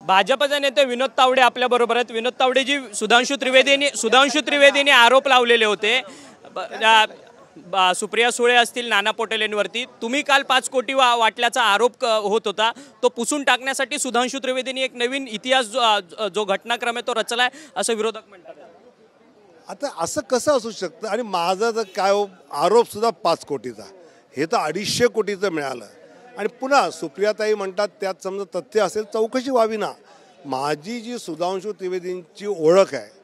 भाजपचे नेते विनोद तावडे आपल्या बरोबर आहेत। विनोद तावडेजी, सुधांशु त्रिवेदीने आरोप लावलेले होते सुप्रिया सुळे असतील, नाना पटोलेंवरती। तुम्ही काल 5 कोटी वाटल्याचा आरोप होत होता, तो पुसून टाकण्यासाठी सुधांशु त्रिवेदीने एक नवीन इतिहास जो घटनाक्रम आहे तो रचलाय असं विरोधक म्हणतात। आता असं कसं असू शकतं? आणि माझा तर काय आरोप सुद्धा 5 कोटीचा, हे तर 250 कोटीचं मिळालं। आणि पुन्हा सुप्रियाताई म्हणतात त्यात समजा तथ्य असेल चौकशी व्हावी ना। माझी जी सुधांशु त्रिवेदींची ओळख आहे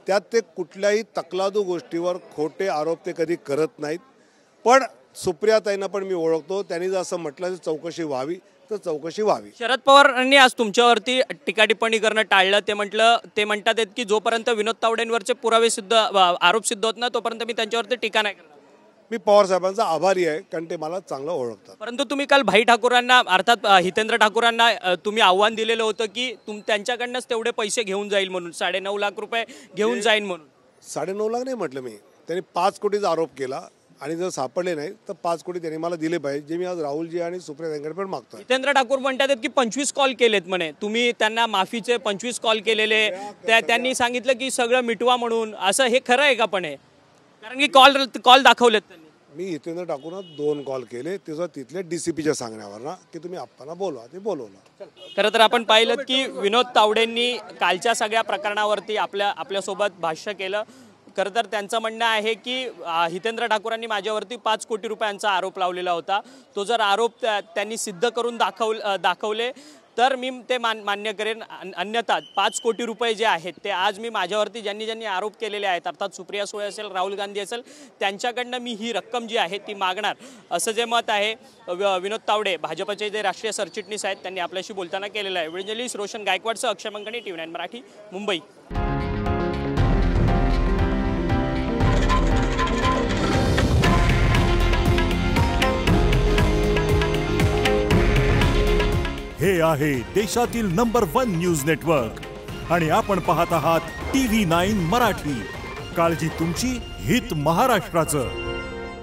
त्यात ते कुठल्याही तकलादू गोष्टीवर खोटे आरोप ते कधी करत नाहीत। पण सुप्रियाताईंना पण मी ओळखतो, त्यांनी जर असं म्हटलं की चौकशी व्हावी तर चौकशी व्हावी। शरद पवारांनी आज तुमच्यावरती टीका टिप्पणी करणं टाळलं। ते म्हणतात की जोपर्यंत विनोद तावडेंवरचे पुरावे सिद्ध आरोप सिद्ध होत ना तोपर्यंत मी त्यांच्यावरती टीका नाही करणार। मी पवार साहेबांचा आभारी आहे, कारण ते मला चांगलं ओळखतात। परंतु तुम्ही काल भाई ठाकूरांना अर्थात हितेंद्र ठाकूरांना तुम्ही आव्हान दिलेलं होतं की त्यांच्याकडनंच तेवढे पैसे घेऊन जाईल म्हणून, 9.5 लाख रुपये घेऊन जाईल म्हणून। 9.5 लाख नाही म्हटलं मी, त्यांनी 5 कोटीचा आरोप केला आणि जर सापडले नाही तर 5 कोटी त्यांनी मला दिले पाहिजे, जे मी आज राहुलजी आणि सुप्रियाताईंकडे पण मागतो। हितेंद्र ठाकूर म्हणतात की 25 कॉल केलेत म्हणे, तुम्ही त्यांना माफीचे 25 कॉल केलेले, त्यांनी सांगितलं की सगळं मिटवा म्हणून। असं हे खरं आहे का? पण आहे कारण की कॉल दाखवलेत त्यांनी। मी हितेंद्र ठाकूरना 2 कॉल केले, त्याचं तिथले डीसीपीच्या सांगण्यावर ना की तुम्ही आप्पांना बोलवा, ते बोलवलं। खरं तर आपण पाहिलं की विनोद तावडेंनी कालच्या सगळ्या प्रकरणावरती आपल्यासोबत भाष्य केलं। खरं तर त्यांचं म्हणणं आहे की हितेंद्र ठाकूरांनी माझ्यावरती 5 कोटी रुपयांचा आरोप लावलेला होता, तो जर आरोप त्यांनी सिद्ध करून दाखवले तर मी ते मान्य करेन, अन्यथा 5 कोटी रुपये जे आहेत ते आज मी माझ्यावरती ज्यांनी आरोप केलेले आहेत, अर्थात सुप्रिया सुळे असेल, राहुल गांधी असेल, त्यांच्याकडनं मी ही रक्कम जी आहे ती मागणार, असं जे मत आहे विनोद तावडे भाजपचे जे राष्ट्रीय सरचिटणीस आहेत त्यांनी आपल्याशी बोलताना केलेलं आहे। व्हिडिओ रोशन गायकवाडसह अक्षय मंगणी, TV9 मराठी, मुंबई। हे आहे देशातील नंबर 1 न्यूज नेटवर्क आणि आपण पाहत आहात TV9 मराठी। काळजी तुमची, हित महाराष्ट्राचं।